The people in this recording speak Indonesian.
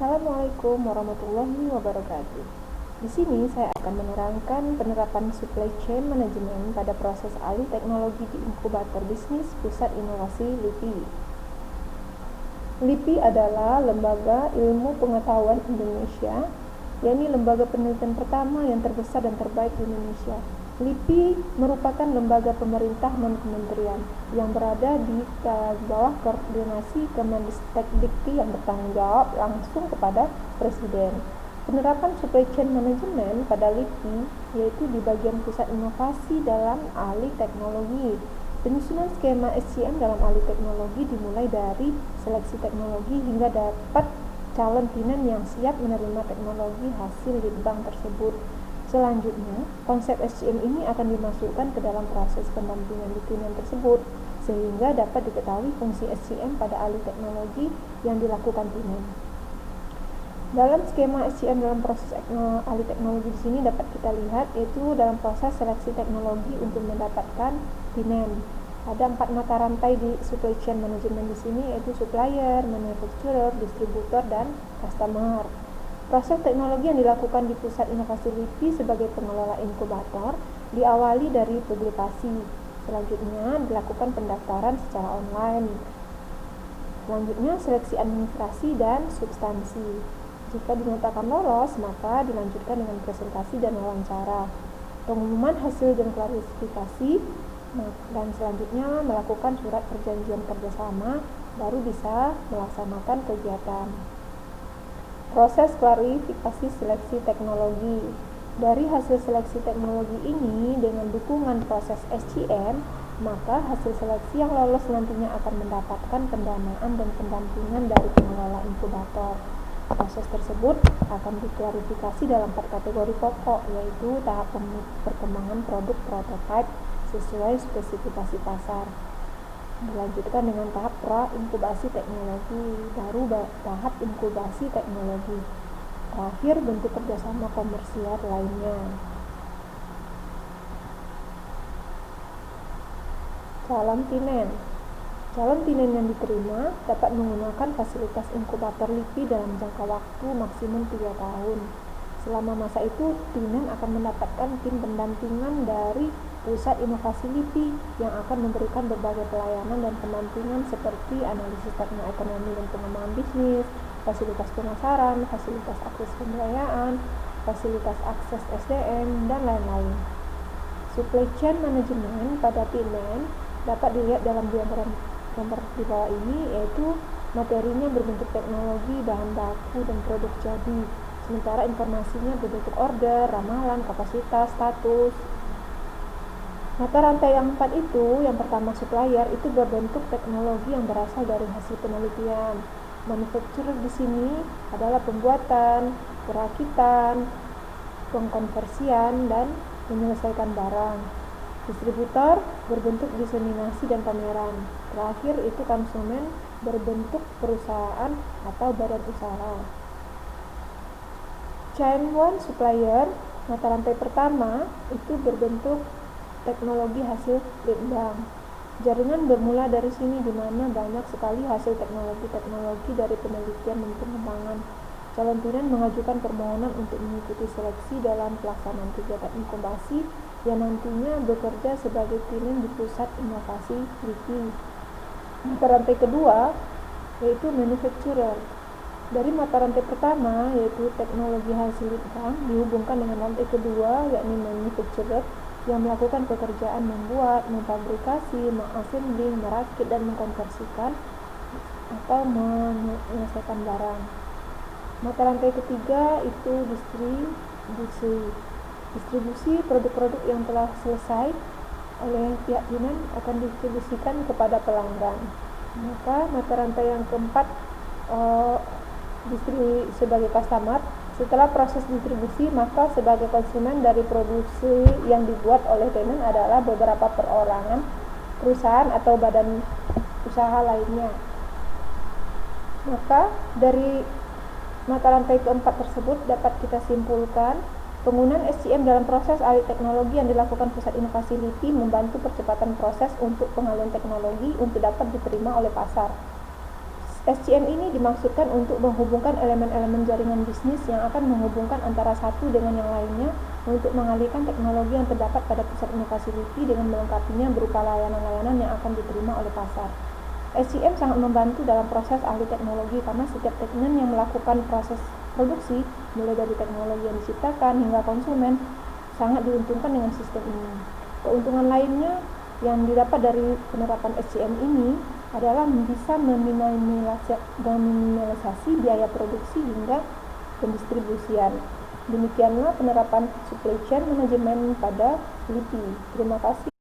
Assalamualaikum warahmatullahi wabarakatuh. Di sini saya akan menerangkan penerapan supply chain management pada proses alih teknologi di inkubator bisnis Pusat Inovasi LIPI. LIPI adalah Lembaga Ilmu Pengetahuan Indonesia, yakni lembaga penelitian pertama yang terbesar dan terbaik di Indonesia. LIPI merupakan lembaga pemerintah non-kementerian yang berada di bawah koordinasi Kemendikti yang bertanggung jawab langsung kepada Presiden. Penerapan supply chain management pada LIPI yaitu di bagian pusat inovasi dalam alih teknologi. Penyusunan skema SCM dalam alih teknologi dimulai dari seleksi teknologi hingga dapat calon pinen yang siap menerima teknologi hasil litbang tersebut. Selanjutnya, konsep SCM ini akan dimasukkan ke dalam proses pendampingan di pinen tersebut, sehingga dapat diketahui fungsi SCM pada alih teknologi yang dilakukan pinen. Dalam skema SCM dalam proses alih teknologi di sini dapat kita lihat yaitu dalam proses seleksi teknologi untuk mendapatkan pinen. Ada 4 mata rantai di supply chain management di sini yaitu supplier, manufacturer, distributor, dan customer. Proses teknologi yang dilakukan di Pusat Inovasi LIPI sebagai pengelola inkubator diawali dari publikasi. Selanjutnya dilakukan pendaftaran secara online. Selanjutnya seleksi administrasi dan substansi. Jika dinyatakan lolos, maka dilanjutkan dengan presentasi dan wawancara. Pengumuman hasil dan klarifikasi, dan selanjutnya melakukan surat perjanjian kerjasama, baru bisa melaksanakan kegiatan. Proses klarifikasi seleksi teknologi. Dari hasil seleksi teknologi ini dengan dukungan proses SCM, maka hasil seleksi yang lolos nantinya akan mendapatkan pendanaan dan pendampingan dari pengelola inkubator. Proses tersebut akan diklarifikasi dalam 4 kategori pokok, yaitu tahap perkembangan produk prototipe sesuai spesifikasi pasar. Dilanjutkan dengan tahap pra-inkubasi teknologi, baru tahap inkubasi teknologi. Terakhir, bentuk kerjasama komersial lainnya. Calon pinen. Calon pinen yang diterima dapat menggunakan fasilitas inkubator LIPI dalam jangka waktu maksimum 3 tahun. Selama masa itu, pinen akan mendapatkan tim pendampingan dari Pusat Inovasi LIPI yang akan memberikan berbagai pelayanan dan pendampingan seperti analisis teknoekonomi dan pengembangan bisnis, fasilitas pemasaran, fasilitas akses pembiayaan, fasilitas akses SDM, dan lain-lain. Supply chain management pada pinen dapat dilihat dalam diagram gambar di bawah ini, yaitu materinya berbentuk teknologi, bahan baku, dan produk jadi, sementara informasinya berbentuk order, ramalan, kapasitas, status. Mata rantai yang 4 itu, yang pertama supplier, itu berbentuk teknologi yang berasal dari hasil penelitian. Manufacturer di sini adalah pembuatan, perakitan, pengkonversian, dan menyelesaikan barang. Distributor berbentuk diseminasi dan pameran. Terakhir itu konsumen berbentuk perusahaan atau badan usaha. Chain 1 supplier, mata rantai pertama itu berbentuk teknologi hasil litbang. Jaringan bermula dari sini di mana banyak sekali hasil teknologi dari penelitian dan pengembangan. Calon pinen mengajukan permohonan untuk mengikuti seleksi dalam pelaksanaan kegiatan inkubasi yang nantinya bekerja sebagai pinen di Pusat Inovasi LIPI. Mata rantai kedua yaitu manufacturer. Dari mata rantai pertama yaitu teknologi hasil litbang dihubungkan dengan rantai kedua yakni manufacturer yang melakukan pekerjaan membuat, memfabrikasi, mengassembling, merakit, dan mengkonversikan atau menyelesaikan barang. Mata rantai ketiga itu distribusi produk-produk yang telah selesai oleh pihak pinen akan didistribusikan kepada pelanggan. Maka mata rantai yang keempat sebagai customer. Setelah proses distribusi, maka sebagai konsumen dari produksi yang dibuat oleh pinen adalah beberapa perorangan, perusahaan atau badan usaha lainnya. Maka dari mata rantai keempat tersebut dapat kita simpulkan penggunaan SCM dalam proses alih teknologi yang dilakukan Pusat Inovasi LIPI membantu percepatan proses untuk pengalihan teknologi untuk dapat diterima oleh pasar. SCM ini dimaksudkan untuk menghubungkan elemen-elemen jaringan bisnis yang akan menghubungkan antara satu dengan yang lainnya untuk mengalihkan teknologi yang terdapat pada pusat inovasi LIPI dengan melengkapinya berupa layanan-layanan yang akan diterima oleh pasar. SCM sangat membantu dalam proses ahli teknologi karena setiap teknen yang melakukan proses produksi, mulai dari teknologi yang diciptakan hingga konsumen, sangat diuntungkan dengan sistem ini. Keuntungan lainnya yang didapat dari penerapan SCM ini adalah bisa meminimalisasi biaya produksi hingga pendistribusian. Demikianlah penerapan supply chain management pada LIPI. Terima kasih.